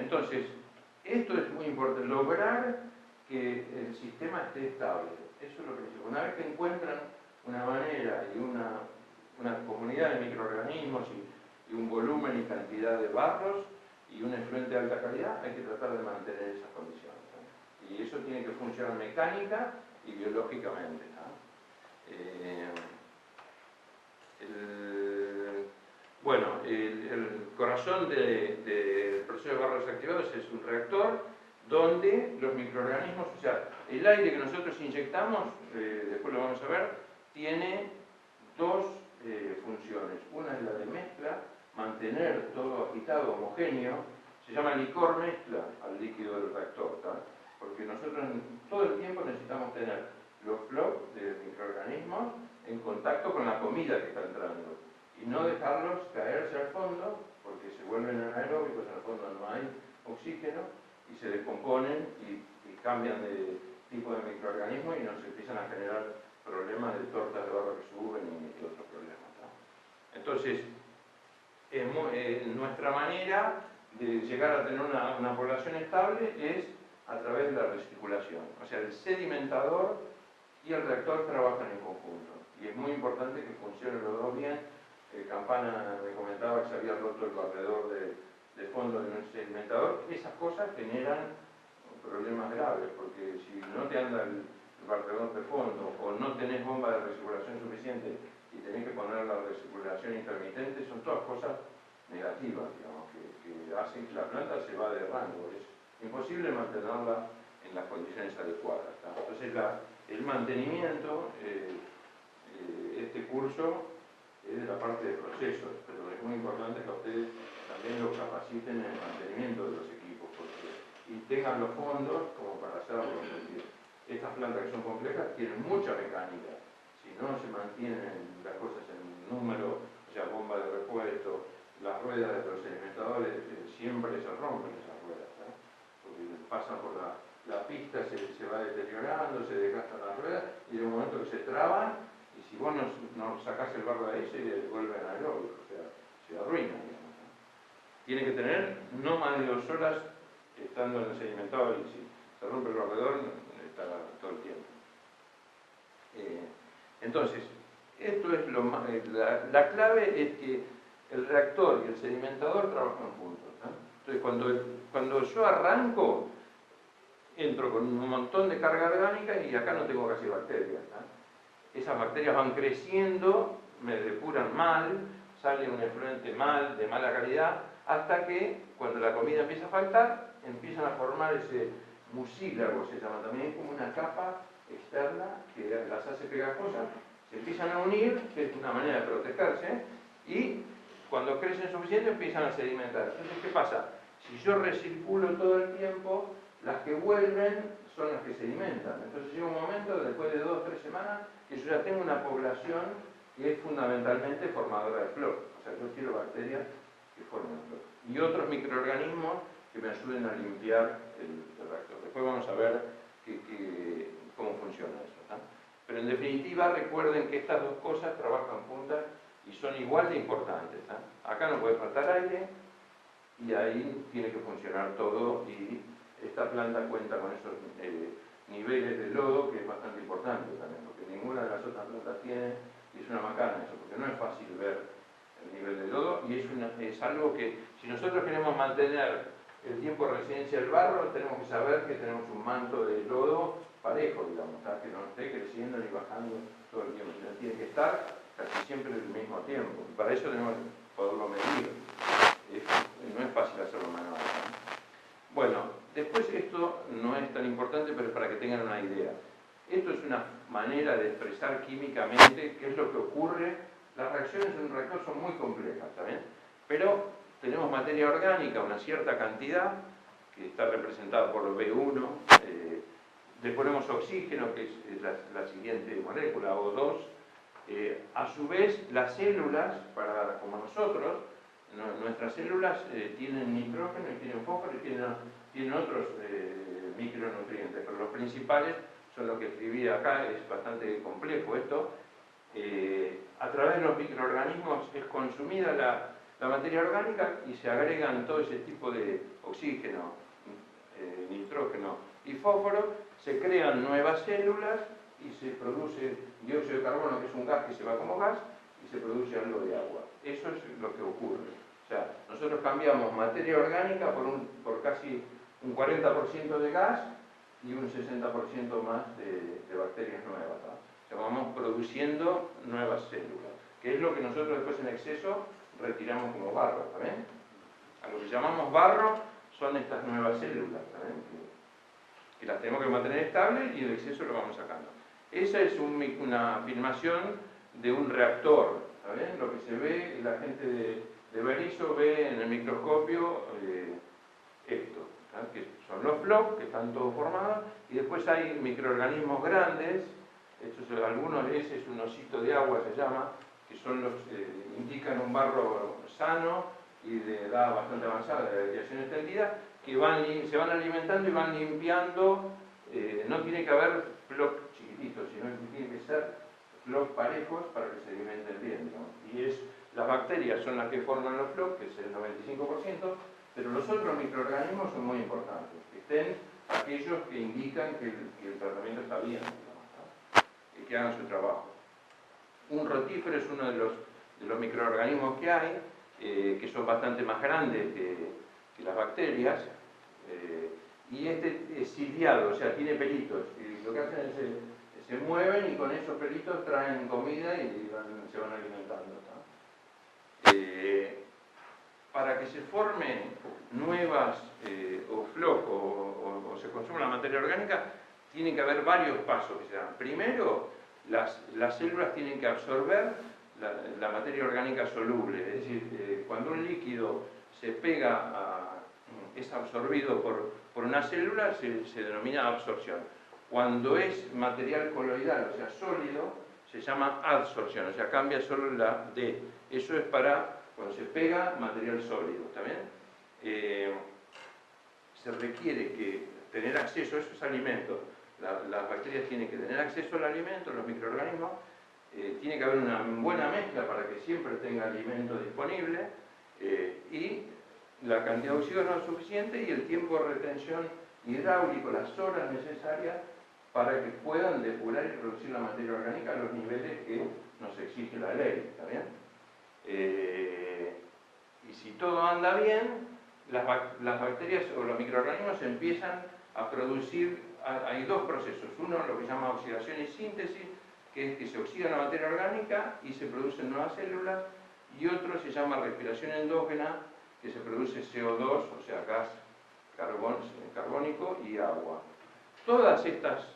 Entonces, esto es muy importante, lograr que el sistema esté estable. Eso es lo principal. Una vez que encuentran una manera y una comunidad de microorganismos y un volumen y cantidad de barros y un efluente de alta calidad, hay que tratar de mantener esas condiciones, ¿no? Y eso tiene que funcionar mecánica y biológicamente, ¿no? Bueno, el corazón del proceso de barros activados es un reactor donde los microorganismos, o sea, el aire que nosotros inyectamos, después lo vamos a ver, tiene dos funciones. Una es la de mezcla, mantener todo agitado, homogéneo, se llama licor mezcla al líquido del reactor, ¿tá? Porque nosotros todo el tiempo necesitamos tener los flocs de microorganismos en contacto con la comida que está entrando y no dejarlos caerse al fondo porque se vuelven anaeróbicos, en el fondo no hay oxígeno y se descomponen y cambian de tipo de microorganismo y nos empiezan a generar problemas de tortas de barro que suben y otros problemas, ¿no? Entonces, nuestra manera de llegar a tener una población estable es a través de la recirculación. O sea, el sedimentador y el reactor trabajan en conjunto. Y es muy importante que funcionen los dos bien. Campana me comentaba que se había roto el barredor de fondo de un sedimentador. Esas cosas generan problemas graves, porque si no te anda el barredor de fondo o no tenés bomba de recirculación suficiente y tenés que poner la recirculación intermitente, son todas cosas negativas, digamos, que hacen que la planta se va de rango. Es imposible mantenerla en las condiciones adecuadas, ¿tá? Entonces el mantenimiento, este curso es de la parte de procesos, pero es muy importante que ustedes también los capaciten en el mantenimiento de los equipos y tengan los fondos como para hacerlo, porque estas plantas que son complejas tienen mucha mecánica. Si no se mantienen las cosas en número, o sea, bomba de repuesto, las ruedas de los sedimentadores siempre se rompen esas ruedas, ¿no? Porque pasan por la pista, se va deteriorando, se desgastan las ruedas y de un momento que se traban y si vos no sacás el barro de ahí se vuelve anaeróbico, o sea, se arruina, digamos, ¿no? Tiene que tener no más de 2 horas estando en el sedimentador y si se rompe el barredor está todo el tiempo. Entonces, esto es lo más, la clave es que el reactor y el sedimentador trabajan juntos, ¿no? Entonces, cuando yo arranco, entro con un montón de carga orgánica y acá no tengo casi bacterias, ¿no? Esas bacterias van creciendo, me depuran mal, sale un efluente mal, de mala calidad, hasta que cuando la comida empieza a faltar, empiezan a formar ese mucílago, se llama también, como una capa externa que las hace pegajosas, se empiezan a unir, que es una manera de protegerse, y cuando crecen suficiente empiezan a sedimentar. Entonces, ¿qué pasa? Si yo recirculo todo el tiempo, las que vuelven son las que sedimentan. Entonces llega un momento, después de 2 o 3 semanas, que yo ya tengo una población que es fundamentalmente formadora de flor. O sea, yo quiero bacterias que formen flor. Y otros microorganismos que me ayuden a limpiar el reactor. Después vamos a ver cómo funciona eso, ¿no? Pero en definitiva, recuerden que estas dos cosas trabajan juntas y son igual de importantes, ¿no? Acá no puede faltar aire y ahí tiene que funcionar todo y esta planta cuenta con esos niveles de lodo, que es bastante importante también, porque ninguna de las otras plantas tiene, y es una macana eso, porque no es fácil ver el nivel de lodo, y es algo que, si nosotros queremos mantener el tiempo de residencia del barro, tenemos que saber que tenemos un manto de lodo parejo, digamos, ¿sabes? Que no esté creciendo ni bajando todo el tiempo, sino tiene que estar casi siempre al mismo tiempo, y para eso tenemos que poderlo medir. No es fácil hacerlo manual, ¿no? Bueno, después esto no es tan importante, pero es para que tengan una idea. Esto es una manera de expresar químicamente qué es lo que ocurre. Las reacciones en un reactor son muy complejas, ¿saben? Pero tenemos materia orgánica, una cierta cantidad, que está representada por B1, le ponemos oxígeno, que es la siguiente molécula, O2. A su vez, las células, como nosotros, nuestras células tienen nitrógeno y tienen fósforo y tienen otros micronutrientes, pero los principales son los que escribí acá, es bastante complejo esto. A través de los microorganismos es consumida la materia orgánica y se agregan todo ese tipo de oxígeno, nitrógeno y fósforo, se crean nuevas células y se produce dióxido de carbono, que es un gas que se va como gas, y se produce algo de agua. Eso es lo que ocurre. O sea, nosotros cambiamos materia orgánica por casi un 40% de gas y un 60% más de bacterias nuevas, ¿no? O sea, vamos produciendo nuevas células, que es lo que nosotros después en exceso retiramos como barro, ¿también? A lo que llamamos barro son estas nuevas células, ¿también? Que las tenemos que mantener estables y el exceso lo vamos sacando. Esa es una filmación de un reactor, ¿saben? Lo que se ve, la gente de Berisso ve en el microscopio esto, ¿sabes? Que son los flocs que están todos formados, y después hay microorganismos grandes, algunos de ese es un osito de agua, se llama, que son los que indican un barro sano y de edad bastante avanzada, de radiación extendida, que se van alimentando y van limpiando. No tiene que haber flocs chiquititos, sino que tiene que ser flocs parejos para que se alimenten bien, ¿no? Y las bacterias son las que forman los flocs, que es el 95%, pero los otros microorganismos son muy importantes, que estén aquellos que indican que el tratamiento está bien, digamos, ¿no? Y que hagan su trabajo. Un rotífero es uno de los microorganismos que hay, que son bastante más grandes que las bacterias, y este es ciliado, o sea, tiene pelitos, y lo que hacen es se mueven y con esos pelitos traen comida y se van alimentando, ¿no? Para que se formen nuevas o flocs o se consuma la materia orgánica, tiene que haber varios pasos que se dan. Primero, las células tienen que absorber la materia orgánica soluble, es decir, cuando un líquido se pega es absorbido por una célula, se denomina absorción. Cuando es material coloidal, o sea, sólido, se llama adsorción, o sea, cambia solo la D. Eso es para cuando se pega material sólido, ¿está bien? Se requiere tener acceso, eso es alimento. Las bacterias tienen que tener acceso al alimento, los microorganismos. Tiene que haber una buena mezcla para que siempre tenga alimento disponible, y la cantidad de oxígeno es suficiente y el tiempo de retención hidráulico, las horas necesarias para que puedan depurar y reducir la materia orgánica a los niveles que nos exige la ley, ¿está bien? Y si todo anda bien, las bacterias o los microorganismos empiezan a producir, hay dos procesos, uno lo que se llama oxidación y síntesis, que es que se oxida la materia orgánica y se producen nuevas células, y otro se llama respiración endógena, que se produce CO2, o sea, gas carbónico y agua. Todas estas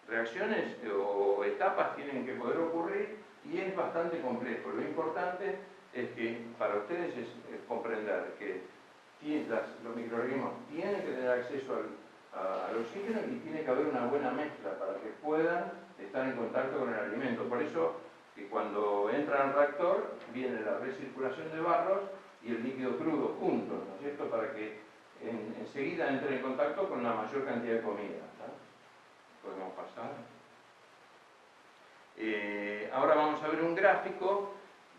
reacciones o etapas tienen que poder ocurrir y es bastante complejo. Lo importante es que para ustedes es comprender que los microorganismos tienen que tener acceso al oxígeno y tiene que haber una buena mezcla para que puedan estar en contacto con el alimento. Por eso que cuando entra al reactor viene la recirculación de barros y el líquido crudo juntos, ¿no es cierto? Para que enseguida entre en contacto con la mayor cantidad de comida, ¿no? Podemos pasar. Ahora vamos a ver un gráfico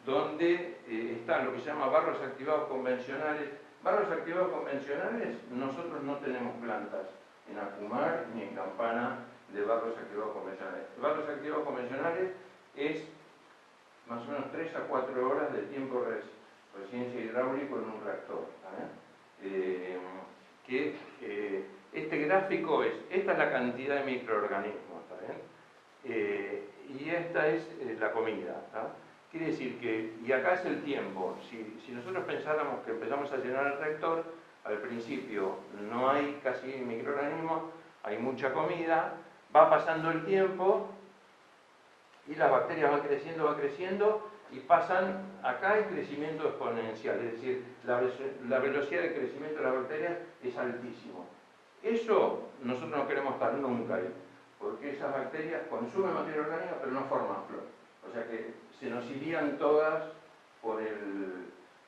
donde están lo que se llama barros activados convencionales. Barros activados convencionales, nosotros no tenemos plantas en Acumar ni en Campana de barros activados convencionales. Barros activados convencionales es más o menos 3 a 4 horas de tiempo de residencia hidráulico en un reactor, este gráfico esta es la cantidad de microorganismos, ¿está bien? Y esta es la comida, ¿tá? Quiere decir que, y acá es el tiempo, si nosotros pensáramos que empezamos a llenar el reactor, al principio no hay casi microorganismos, hay mucha comida, va pasando el tiempo y las bacterias van creciendo y pasan, acá hay crecimiento exponencial, es decir, la velocidad de crecimiento de las bacterias es altísimo. Eso nosotros no queremos estar nunca ahí, porque esas bacterias consumen materia orgánica pero no forman flor. O sea que se nos irían todas por el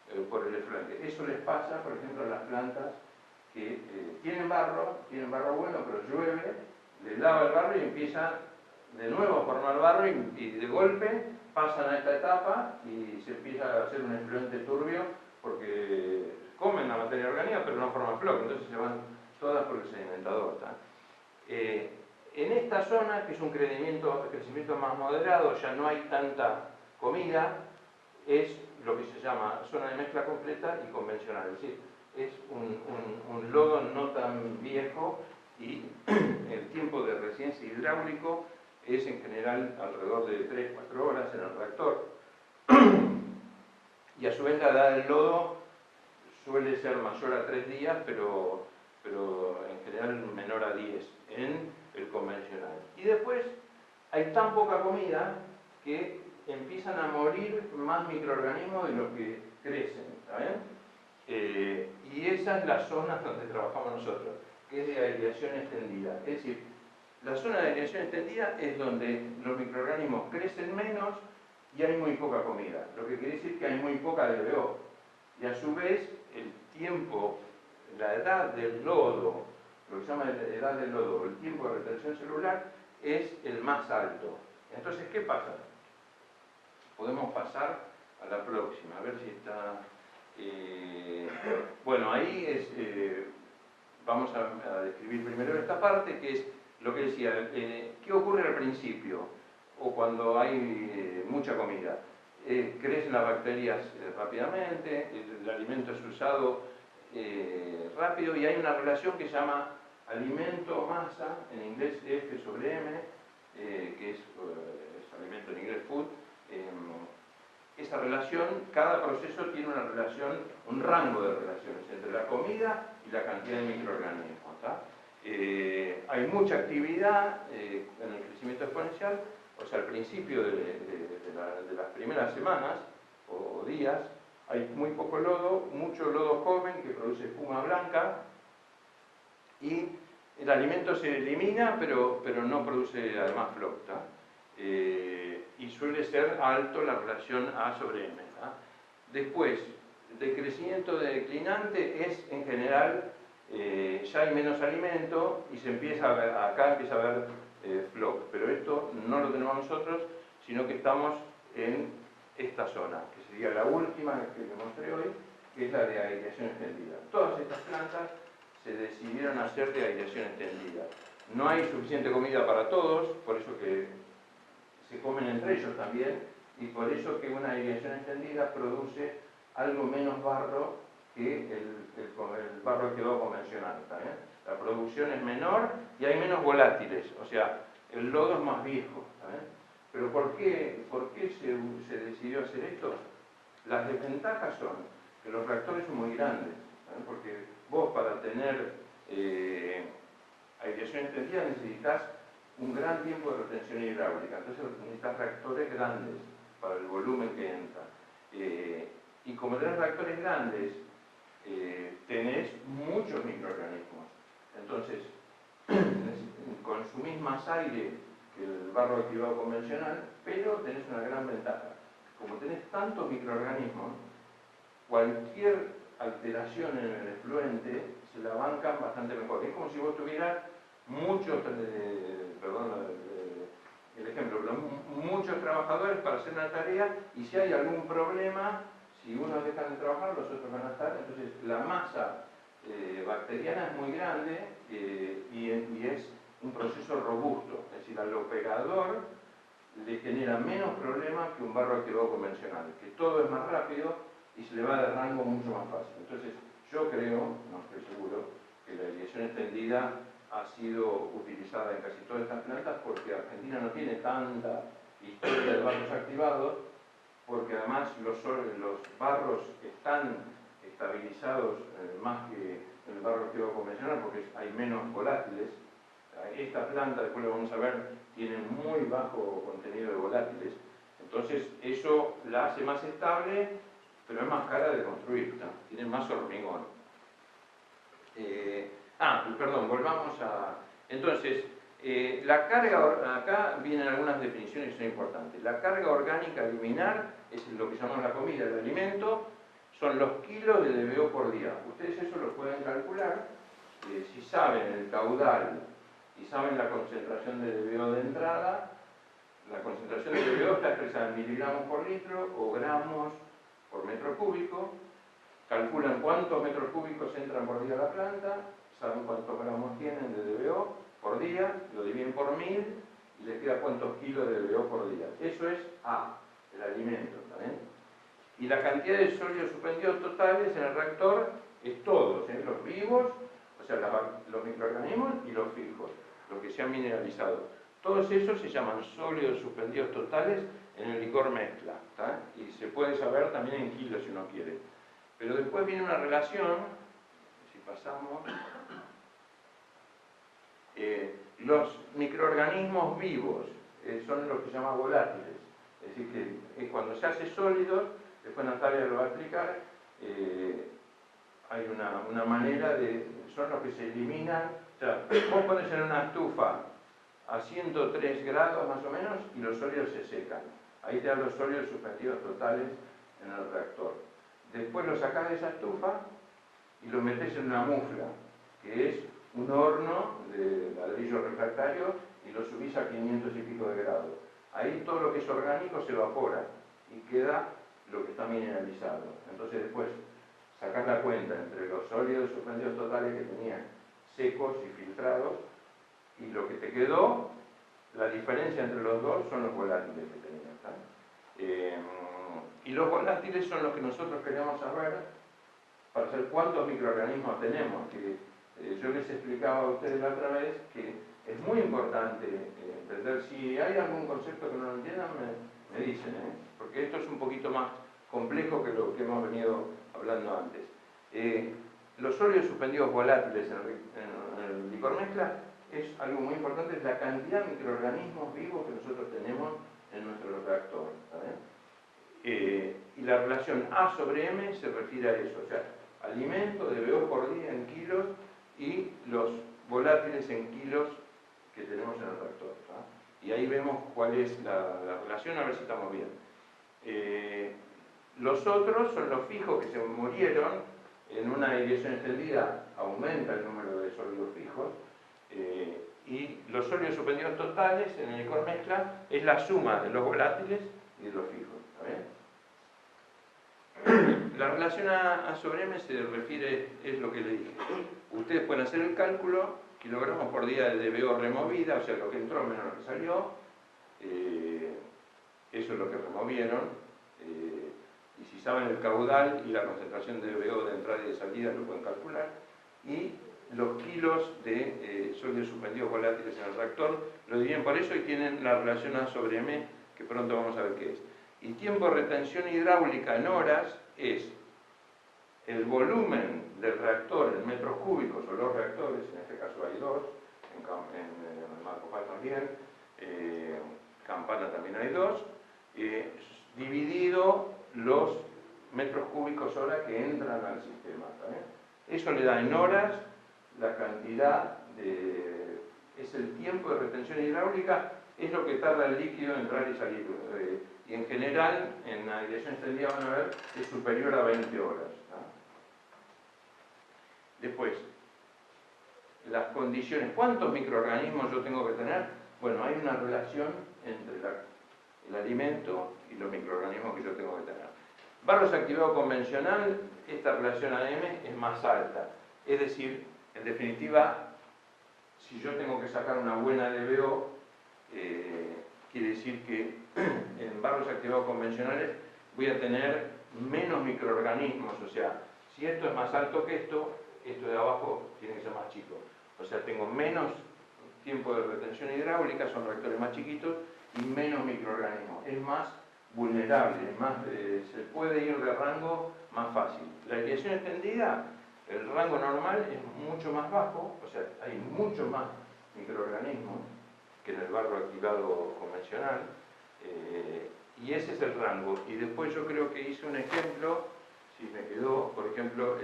efluente. Eso les pasa, por ejemplo, a las plantas que tienen barro bueno, pero llueve, les lava el barro y empieza de nuevo a formar barro y de golpe pasan a esta etapa y se empieza a hacer un efluente turbio porque comen la materia orgánica pero no forman floc, entonces se van todas por el sedimentador. En esta zona, que es un crecimiento más moderado, ya no hay tanta comida, es lo que se llama zona de mezcla completa y convencional, es decir, es un lodo no tan viejo y el tiempo de residencia hidráulico es en general alrededor de 3-4 horas en el reactor. Y a su vez la edad del lodo suele ser mayor a 3 días, pero en general menor a 10 en el convencional. Y después hay tan poca comida que empiezan a morir más microorganismos de los que crecen, ¿está bien? Y esa es la zona donde trabajamos nosotros, que es de aireación extendida. Es decir, la zona de aireación extendida es donde los microorganismos crecen menos y hay muy poca comida, lo que quiere decir que hay muy poca DBO. Y a su vez, el tiempo, la edad del lodo, lo que se llama la edad del lodo, el tiempo de retención celular, es el más alto. Entonces, ¿qué pasa? Podemos pasar a la próxima, a ver si está... bueno, ahí vamos a describir primero esta parte, que es lo que decía, ¿qué ocurre al principio? O cuando hay mucha comida. Crecen las bacterias rápidamente, el alimento es usado rápido y hay una relación que se llama alimento-masa, en inglés F sobre M, que es alimento en inglés food. Esa relación, cada proceso tiene una relación, un rango de relaciones entre la comida y la cantidad de microorganismos. Hay mucha actividad en el crecimiento exponencial, o sea, al principio de las primeras semanas o días, hay muy poco lodo, mucho lodo joven que produce espuma blanca y el alimento se elimina, pero no produce además floc. Y suele ser alto la relación A sobre M. Después, de crecimiento declinante es en general ya hay menos alimento y se empieza a ver, acá empieza a haber floc, pero esto no lo tenemos nosotros, sino que estamos en esta zona, que sería la última que les mostré hoy, que es la de aireación extendida. Todas estas plantas se decidieron hacer de aireación extendida. No hay suficiente comida para todos, por eso que se comen entre ellos también, y por eso que una aireación extendida produce algo menos barro que el barro activado convencional. ¿Bien? La producción es menor y hay menos volátiles, o sea, el lodo es más viejo. ¿Bien? Pero ¿por qué se decidió hacer esto? Las desventajas son que los reactores son muy grandes, ¿bien? Porque vos para tener aireación extendida necesitas un gran tiempo de retención hidráulica, entonces necesitas reactores grandes para el volumen que entra. Y como tenés reactores grandes, tenés muchos microorganismos. Entonces, consumís más aire que el barro activado convencional, pero tenés una gran ventaja. Como tenés tantos microorganismos, cualquier alteración en el efluente se la bancan bastante mejor. Es como si vos tuvieras muchos, el ejemplo, muchos trabajadores para hacer una tarea y si hay algún problema, si unos dejan de trabajar, los otros van a estar. Entonces la masa bacteriana es muy grande y es un proceso robusto. Es decir, al operador le genera menos problemas que un barro activado convencional, que todo es más rápido y se le va de rango mucho más fácil. Entonces yo creo, no estoy seguro, que la aireación extendida ha sido utilizada en casi todas estas plantas porque Argentina no tiene tanta historia de barros activados, porque además los barros están estabilizados más que el barro activado convencional porque hay menos volátiles. Esta planta, después lo vamos a ver, tiene muy bajo contenido de volátiles, entonces eso la hace más estable, pero es más cara de construir, ¿no? Tiene más hormigón. Perdón, volvamos a... Entonces, la carga, acá vienen algunas definiciones que son importantes. La carga orgánica liminar es lo que llamamos la comida, el alimento, son los kilos de DBO por día. Ustedes eso lo pueden calcular, si saben el caudal y saben la concentración de DBO de entrada, la concentración de DBO está expresada en miligramos por litro o gramos por metro cúbico. Calculan cuántos metros cúbicos entran por día a la planta, saben cuántos gramos tienen de DBO por día, lo dividen por 1000 y les queda cuántos kilos de DBO por día. Eso es A, el alimento, ¿también? Y la cantidad de sólidos suspendidos totales en el reactor es todos, los vivos, o sea, los microorganismos y los fijos, los que se han mineralizado. Todos esos se llaman sólidos suspendidos totales en el licor mezcla, ¿tá? Y se puede saber también en kilos si uno quiere. Pero después viene una relación, si pasamos, los microorganismos vivos son los que se llaman volátiles. Es decir, que cuando se hace sólidos, después Natalia lo va a explicar, hay una manera de... son los que se eliminan. O sea, vos pones en una estufa a 103 grados más o menos y los sólidos se secan. Ahí te dan los sólidos suspendidos totales en el reactor. Después lo sacás de esa estufa y lo metés en una mufla, que es un horno de ladrillo refractario, y lo subís a 500 y pico de grados. Ahí todo lo que es orgánico se evapora y queda lo que está mineralizado. Entonces después sacás la cuenta entre los sólidos suspendidos totales que tenían secos y filtrados y lo que te quedó, la diferencia entre los dos son los volátiles que tenían, ¿tá? Y los volátiles son los que nosotros queremos saber para saber cuántos microorganismos tenemos. Que yo les explicaba a ustedes la otra vez que es muy importante entender. Si hay algún concepto que no lo entiendan, me dicen, porque esto es un poquito más complejo que lo que hemos venido hablando antes. Los sólidos suspendidos volátiles en el licor mezcla es algo muy importante, es la cantidad de microorganismos vivos que nosotros tenemos en nuestro reactor. Y la relación A sobre M se refiere a eso, o sea, alimento, DBO por día en kilos y los volátiles en kilos que tenemos en el reactor. Y ahí vemos cuál es la relación, a ver si estamos bien. Los otros son los fijos que se murieron. En una aireación extendida aumenta el número de sólidos fijos. Y los sólidos suspendidos totales en el licor mezcla es la suma de los volátiles y de los fijos. La relación A sobre M se refiere, es lo que le dije. Ustedes pueden hacer el cálculo, kilogramos por día de DBO removida, o sea, lo que entró menos lo que salió. Eso es lo que removieron. Y si saben el caudal y la concentración de DBO de entrada y de salida, lo pueden calcular. Y los kilos de sólidos suspendidos volátiles en el reactor lo dividen por eso y tienen la relación A sobre M, que pronto vamos a ver qué es. Y tiempo de retención hidráulica en horas es el volumen del reactor en metros cúbicos, o los reactores, en este caso hay dos, en Marco Paz también, Campana también hay dos, dividido los metros cúbicos hora que entran al sistema. ¿También? Eso le da en horas la cantidad de... es el tiempo de retención hidráulica, es lo que tarda el líquido en entrar y salir. Y en general, en la aireación extendida van a ver, es superior a 20 horas. Después, las condiciones. ¿Cuántos microorganismos yo tengo que tener? Bueno, hay una relación entre el alimento y los microorganismos que yo tengo que tener. Barros activado convencional, esta relación AM es más alta. Es decir, en definitiva, si yo tengo que sacar una buena DBO, quiere decir que en barros activados convencionales voy a tener menos microorganismos. O sea, si esto es más alto que esto de abajo tiene que ser más chico. O sea, tengo menos tiempo de retención hidráulica, son reactores más chiquitos, y menos microorganismos. Es más vulnerable, se puede ir de rango más fácil. La aireación extendida, el rango normal es mucho más bajo, o sea, hay mucho más microorganismos que en el barro activado convencional, y ese es el rango. Y después yo creo que hice un ejemplo, si me quedó, por ejemplo,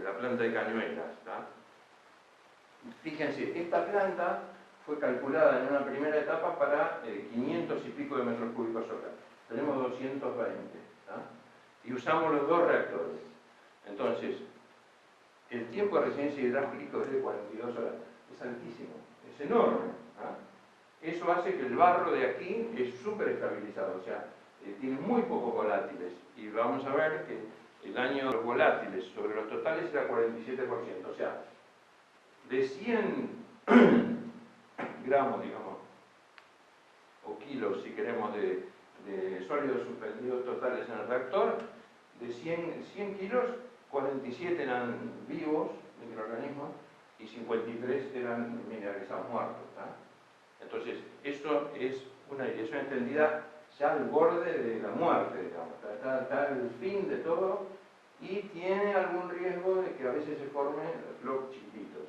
la planta de Cañuelas. Fíjense, esta planta fue calculada en una primera etapa para 500 y pico de metros cúbicos hora. Tenemos 220. Y usamos los dos reactores. Entonces, el tiempo de resistencia hidráulico es de 42 horas. Es altísimo, es enorme. Eso hace que el barro de aquí es súper estabilizado, o sea, tiene muy pocos volátiles. Y vamos a ver que el año de los volátiles sobre los totales era 47%, o sea, de 100 gramos, digamos, o kilos, si queremos, de sólidos suspendidos totales en el reactor, de 100 kilos, 47 eran vivos, microorganismos, y 53 eran mineralizados muertos. Entonces, eso es una aireación extendida ya al borde de la muerte, digamos. Está al fin de todo y tiene algún riesgo de que a veces se formen blocks chiquitos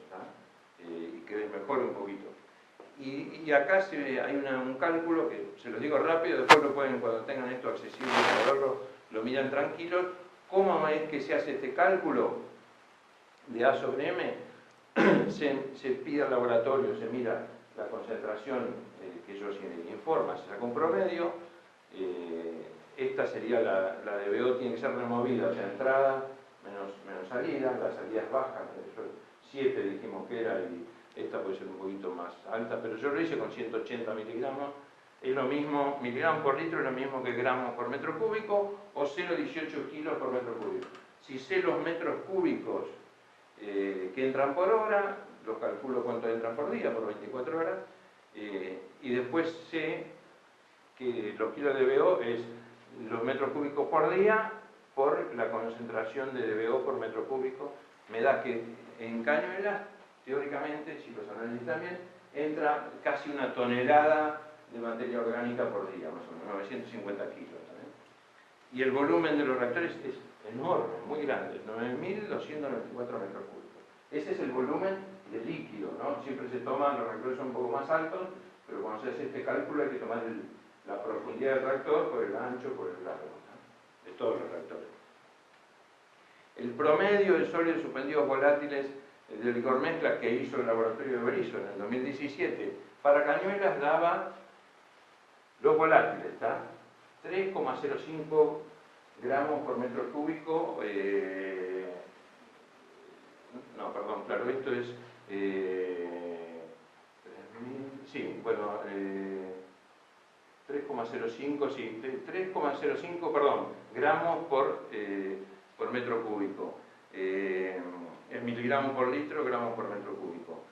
y que mejore un poquito. Y acá hay un cálculo que se los digo rápido, después lo pueden, cuando tengan esto accesible para verlo, lo miran tranquilos. ¿Cómo es que se hace este cálculo de A sobre M? Se pide al laboratorio, se mira la concentración que ellos informan, se saca un promedio. Esta sería la de BO, tiene que ser removida, o sea, entrada menos salida, la salida es baja, 7 dijimos que era, y esta puede ser un poquito más alta, pero yo lo hice con 180 miligramos. Es lo mismo, miligramos por litro es lo mismo que gramos por metro cúbico, o 0,18 kilos por metro cúbico. Si sé los metros cúbicos que entran por hora, los calculo cuánto entran por día, por 24 horas, y después sé que los kilos de DBO es los metros cúbicos por día por la concentración de DBO por metro cúbico. Me da que en Cañuelas, teóricamente, si los análisis también, entra casi una tonelada de materia orgánica por día, más o menos, 950 kilos. Y el volumen de los reactores es enorme, muy grande, 9.294 metros cúbicos. Ese es el volumen de líquido, ¿no? Siempre se toman, los reactores son un poco más altos, pero cuando se hace este cálculo hay que tomar la profundidad del reactor por el ancho, por el largo, ¿no? De todos los reactores. El promedio de sólidos suspendidos volátiles de licor mezcla que hizo el laboratorio de Berisso en el 2017 para Cañuelas daba los volátiles, ¿está? 3,05 gramos por metro cúbico, no, perdón, claro, esto es, sí, bueno, 3,05, sí, 3,05, perdón, gramos por metro cúbico, en miligramos por litro, gramos por metro cúbico.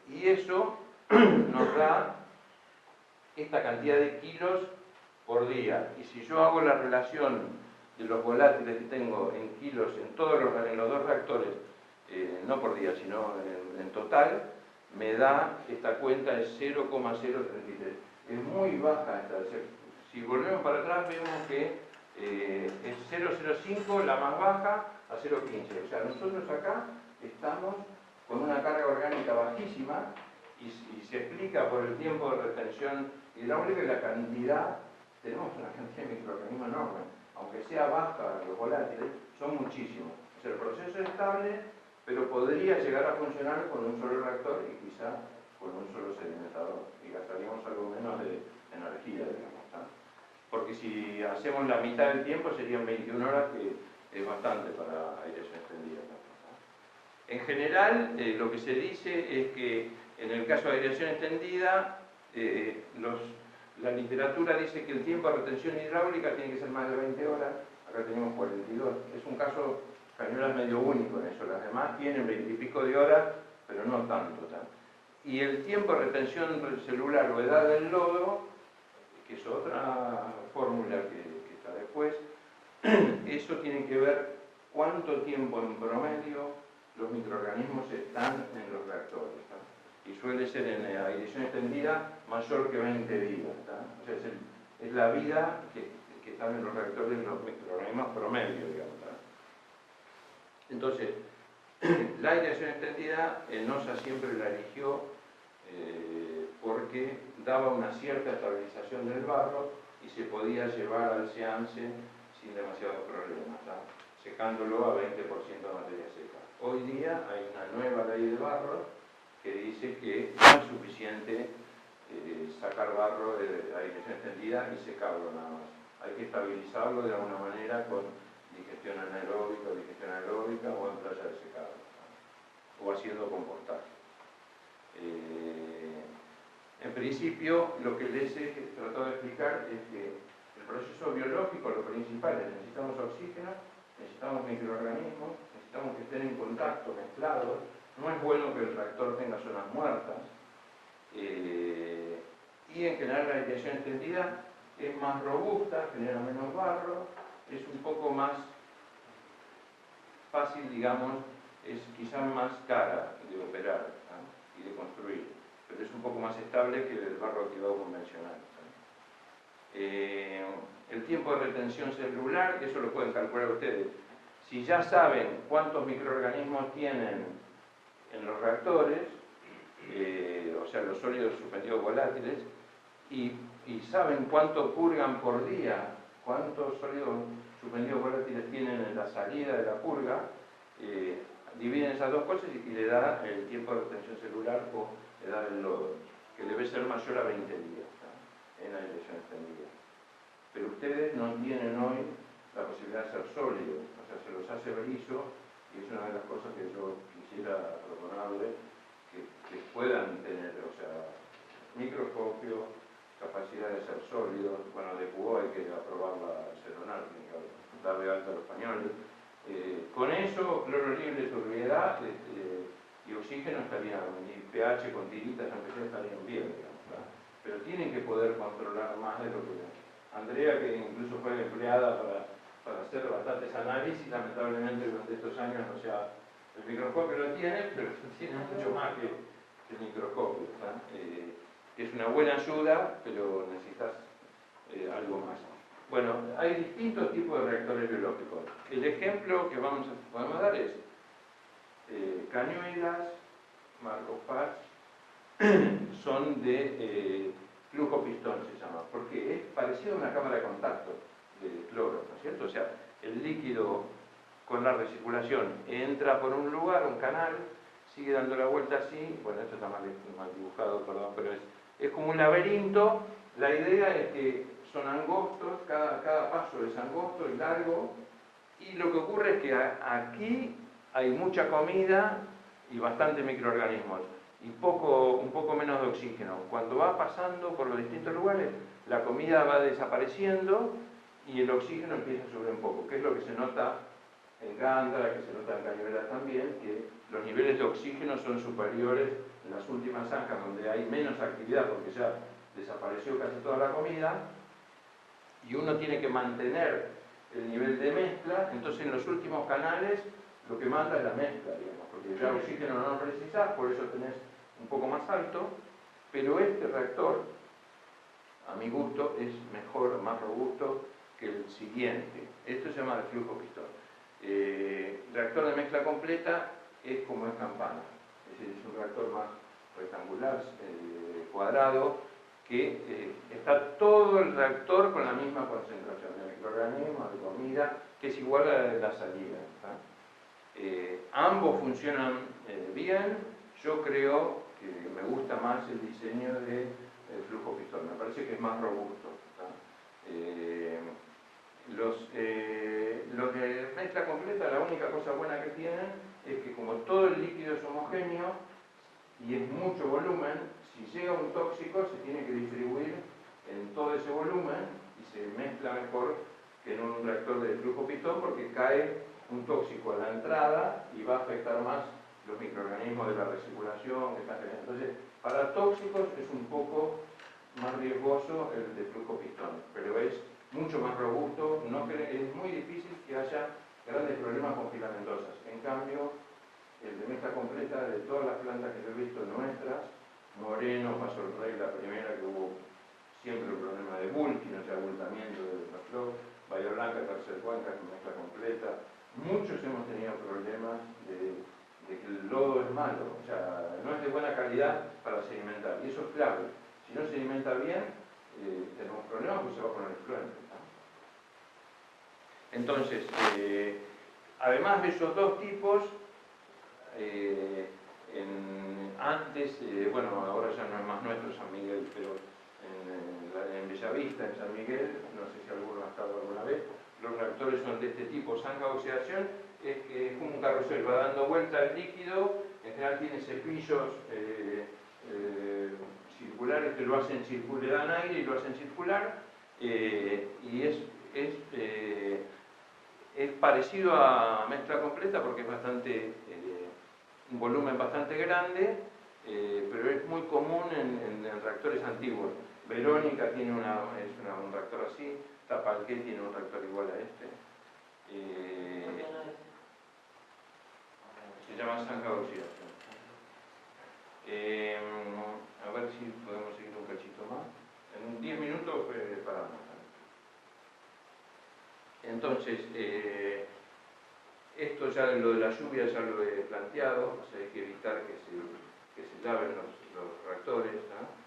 Y eso nos da esta cantidad de kilos por día. Y si yo hago la relación de los volátiles que tengo en kilos en los dos reactores, no por día, sino en total, me da esta cuenta de 0,033. Es muy baja esta. Si volvemos para atrás vemos que es 0,05 la más baja a 0,15. O sea, nosotros acá estamos con una carga orgánica bajísima y se explica por el tiempo de retención hidráulica y la cantidad. Tenemos una cantidad de microorganismos enorme. Aunque sea baja los volátiles, son muchísimos. O sea, el proceso es estable, pero podría llegar a funcionar con un solo reactor y quizá con un solo sedimentador. Y gastaríamos algo menos de energía, digamos. ¿No? Porque si hacemos la mitad del tiempo serían 21 horas, que es bastante para aireación extendida. ¿No? En general, lo que se dice es que en el caso de aireación extendida, la literatura dice que el tiempo de retención hidráulica tiene que ser más de 20 horas, acá tenemos 42. Es un caso, Cañuelas, medio único en eso. Las demás tienen 20 y pico de horas, pero no tanto. Y el tiempo de retención celular o edad del lodo, que es otra fórmula que está después, eso tiene que ver cuánto tiempo en promedio los microorganismos están en los reactores. Y suele ser en aireación extendida mayor que 20 días. O sea, es la vida que están en los reactores los microorganismos promedio, digamos. Entonces, la aireación extendida, NOSA siempre la eligió porque daba una cierta estabilización del barro y se podía llevar al seance sin demasiados problemas, secándolo a 20% de materia seca. Hoy día hay una nueva ley de barro que dice que no es suficiente sacar barro de aireación extendida y secarlo nada más. Hay que estabilizarlo de alguna manera con digestión anaeróbica o en playa de secado, o haciendo compostaje. En principio, lo que les he tratado de explicar es que el proceso biológico, lo principal es necesitamos oxígeno, necesitamos microorganismos, necesitamos que estén en contacto, mezclados. No es bueno que el reactor tenga zonas muertas. Y en general la aireación extendida es más robusta, genera menos barro, es un poco más fácil, digamos, es quizás más cara de operar, ¿no? Y de construir, pero es un poco más estable que el barro activado convencional, ¿no? El tiempo de retención celular, eso lo pueden calcular ustedes. Si ya saben cuántos microorganismos tienen en los reactores, o sea, los sólidos suspendidos volátiles, y saben cuánto purgan por día, cuántos sólidos suspendidos volátiles tienen en la salida de la purga, dividen esas dos cosas y le da el tiempo de retención celular o le da el lodo, que debe ser mayor a 20 días, ¿no? En la aireación extendida. Pero ustedes no tienen hoy la posibilidad de ser sólidos, o sea, se los hace briso, y es una de las cosas que yo quisiera proponerles, que puedan tener, o sea, microscopio, capacidad de ser sólidos. Bueno, de Cuba hay que aprobar la seronáutica, darle alta a los españoles. Con eso, cloro libre, turbiedad y oxígeno estarían, y pH con tiritas, aunque sea, estarían bien, digamos, ¿verdad? Pero tienen que poder controlar más de lo que... Andrea, que incluso fue empleada para hacer bastantes análisis, lamentablemente durante estos años, o sea, el microscopio lo tiene, pero tiene mucho más que el microscopio, ¿verdad? Que es una buena ayuda, pero necesitas algo más. Bueno, hay distintos tipos de reactores biológicos. El ejemplo que podemos dar es cañuelas, Markov Fars, son de flujo pistón, se llama, porque es parecido a una cámara de contacto de cloro, ¿no es cierto? O sea, el líquido con la recirculación entra por un lugar, un canal, sigue dando la vuelta así, bueno, esto está mal dibujado, perdón, pero es como un laberinto. La idea es que son angostos, cada paso es angosto y largo, y lo que ocurre es que aquí hay mucha comida y bastante microorganismos, y un poco menos de oxígeno. Cuando va pasando por los distintos lugares, la comida va desapareciendo y el oxígeno empieza a subir un poco, que es lo que se nota en Gándara, que se nota en Cañuelas también, que los niveles de oxígeno son superiores en las últimas zanjas, donde hay menos actividad porque ya desapareció casi toda la comida, y uno tiene que mantener el nivel de mezcla. Entonces en los últimos canales lo que manda es la mezcla, digamos, porque ya oxígeno no lo precisás, por eso tenés un poco más alto, pero este reactor, a mi gusto, es mejor, más robusto que el siguiente. Esto se llama el flujo pistón. Reactor de mezcla completa es como es campana, es decir, es un reactor más rectangular, cuadrado, que está todo el reactor con la misma concentración de microorganismos, de comida, que es igual a la de la salida, ambos funcionan bien. Yo creo que me gusta más el diseño de flujo pistón, me parece que es más robusto. Los de mezcla completa, la única cosa buena que tienen es que como todo el líquido es homogéneo y es mucho volumen, si llega un tóxico se tiene que distribuir en todo ese volumen y se mezcla mejor que en un reactor de flujo pistón, porque cae un tóxico a la entrada y va a afectar más los microorganismos de la recirculación que están generando. Entonces, para tóxicos es un poco más riesgoso el de flujo pistón, pero es mucho más robusto. Es muy difícil que haya grandes problemas con filamentosas. En cambio, el de mezcla completa, de todas las plantas que yo he visto nuestras, Moreno, Paso del Rey, la primera, que hubo siempre un problema de bulking, o sea, abultamiento de la flor, Bahía Blanca, Tercer Cuenca, mezcla completa. Muchos hemos tenido problemas de que el lodo es malo, o sea, no es de buena calidad para sedimentar, y eso es clave. Si no sedimenta bien, tenemos problemas porque se va a poner fluente, ¿no? Entonces, además de esos dos tipos, antes, bueno, ahora ya no es más nuestro San Miguel, pero en Bellavista, en San Miguel, no sé si alguno ha estado alguna vez, los reactores son de este tipo, zanja de oxidación, es que es como un carrusel, va dando vuelta el líquido, en general tiene cepillos circular, este lo hacen circular, le dan aire y lo hacen circular, y es parecido a mezcla completa porque es bastante, un volumen bastante grande, pero es muy común en reactores antiguos. Verónica tiene un reactor así, Tapalqué tiene un reactor igual a este. Se llama zanja de oxidación. A ver si podemos seguir un cachito más. En 10 minutos paramos. Entonces, esto ya lo de la lluvia ya lo he planteado, o sea, hay que evitar que se laven los reactores, ¿no?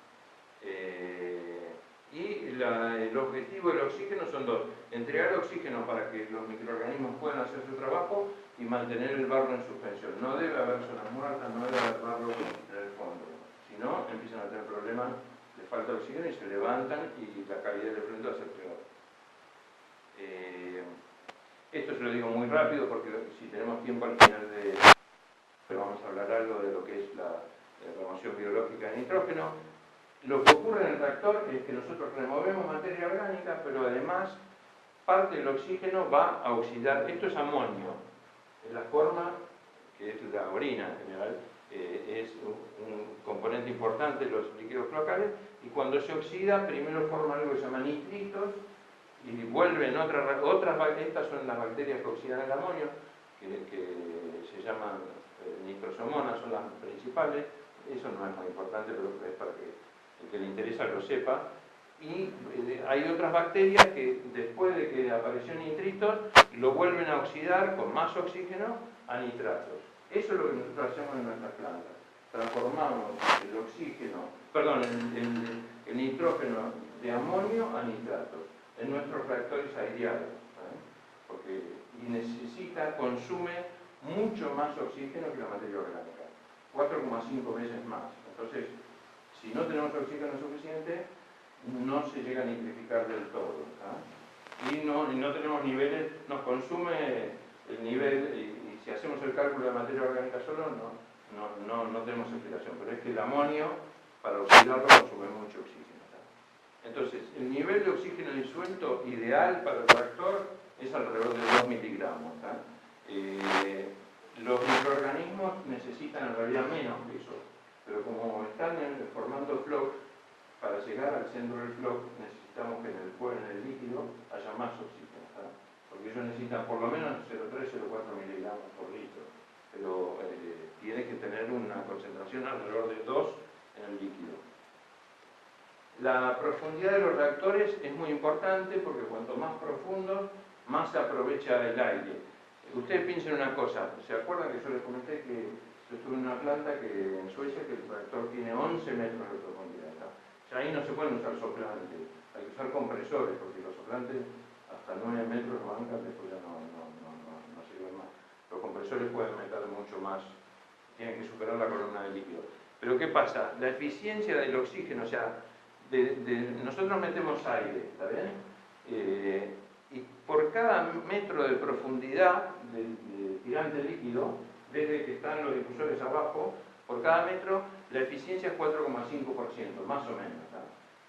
Y el objetivo del oxígeno son dos: entregar oxígeno para que los microorganismos puedan hacer su trabajo y mantener el barro en suspensión. No debe haber zonas muertas, no debe haber barro en el fondo. Si no, empiezan a tener problemas, les falta oxígeno y se levantan y la calidad del efluente va a ser peor. Esto se lo digo muy rápido porque si tenemos tiempo al final vamos a hablar algo de lo que es la remoción biológica de nitrógeno. Lo que ocurre en el reactor es que nosotros removemos materia orgánica, pero además parte del oxígeno va a oxidar. Esto es amonio, es la forma que es la orina en general, es un componente importante de los líquidos cloacales, y cuando se oxida primero forma algo que se llama nitritos y vuelven otras, estas son las bacterias que oxidan el amonio, que se llaman nitrosomonas, son las principales. Eso no es muy importante, pero es para que el que le interesa lo sepa. Y hay otras bacterias que después de que apareció nitritos lo vuelven a oxidar con más oxígeno a nitratos. Eso es lo que nosotros hacemos en nuestras plantas. Transformamos el oxígeno, perdón, el nitrógeno de amonio a nitratos en nuestros reactores aireados, porque consume mucho más oxígeno que la materia orgánica, 4,5 veces más. Entonces, si no tenemos oxígeno suficiente, no se llega a nitrificar del todo, y no tenemos niveles, nos consume el nivel, y si hacemos el cálculo de materia orgánica solo, no tenemos explicación, pero es que el amonio, para oxidarlo, consume mucho oxígeno. Entonces, el nivel de oxígeno disuelto ideal para el reactor es alrededor de 2 miligramos. Los microorganismos necesitan en realidad menos que eso, pero como están formando floc, para llegar al centro del floc necesitamos que en el líquido haya más oxígeno, porque ellos necesitan por lo menos 0,3-0,4 miligramos por litro, pero tiene que tener una concentración alrededor de 2 en el líquido. La profundidad de los reactores es muy importante porque cuanto más profundo, más se aprovecha el aire. Ustedes piensen una cosa, ¿se acuerdan que yo les comenté que yo estuve en una planta en Suecia que el reactor tiene 11 metros de profundidad? Ya ahí no se pueden usar soplantes, hay que usar compresores porque los soplantes hasta 9 metros bancan, después ya no sirven más. Los compresores pueden meter mucho más, tienen que superar la columna de líquido. Pero ¿qué pasa? La eficiencia del oxígeno, o sea, nosotros metemos aire, ¿está bien? Y por cada metro de profundidad del tirante líquido, desde que están los difusores abajo, por cada metro la eficiencia es 4,5%, más o menos.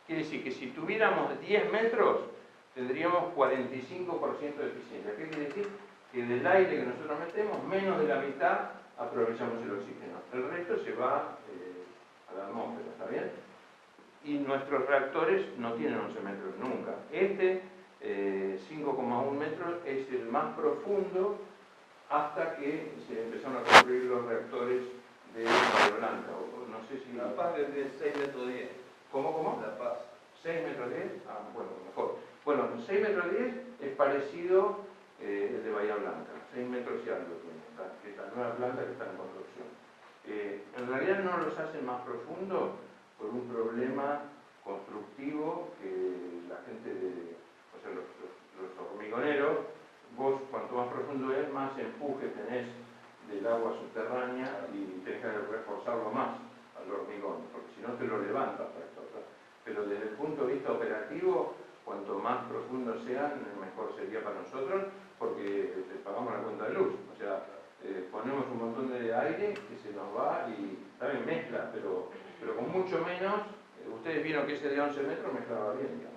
Quiere decir que si tuviéramos 10 metros, tendríamos 45% de eficiencia. ¿Qué quiere decir? Que del aire que nosotros metemos, menos de la mitad aprovechamos el oxígeno. El resto se va a la atmósfera, ¿está bien? Y nuestros reactores no tienen 11 metros nunca. Este 5,1 metros es el más profundo hasta que se empezaron a construir los reactores de Bahía Blanca. No sé si... La Paz es de 6 metros 10. ¿Cómo? La Paz. 6 metros 10. Ah, bueno, mejor. Bueno, 6 metros 10 es parecido el de Bahía Blanca. 6 metros y algo tiene, que es la nueva planta que está en construcción. En realidad no los hacen más profundos por un problema constructivo que la gente o sea, los hormigoneros, vos cuanto más profundo es, más empuje tenés del agua subterránea y tenés que reforzarlo más al hormigón, porque si no te lo levanta. Pero desde el punto de vista operativo, cuanto más profundos sean, mejor sería para nosotros, porque pagamos la cuenta de luz. O sea, ponemos un montón de aire que se nos va y también mezcla, pero con mucho menos ustedes vieron que ese de 11 metros me estaba bien, digamos.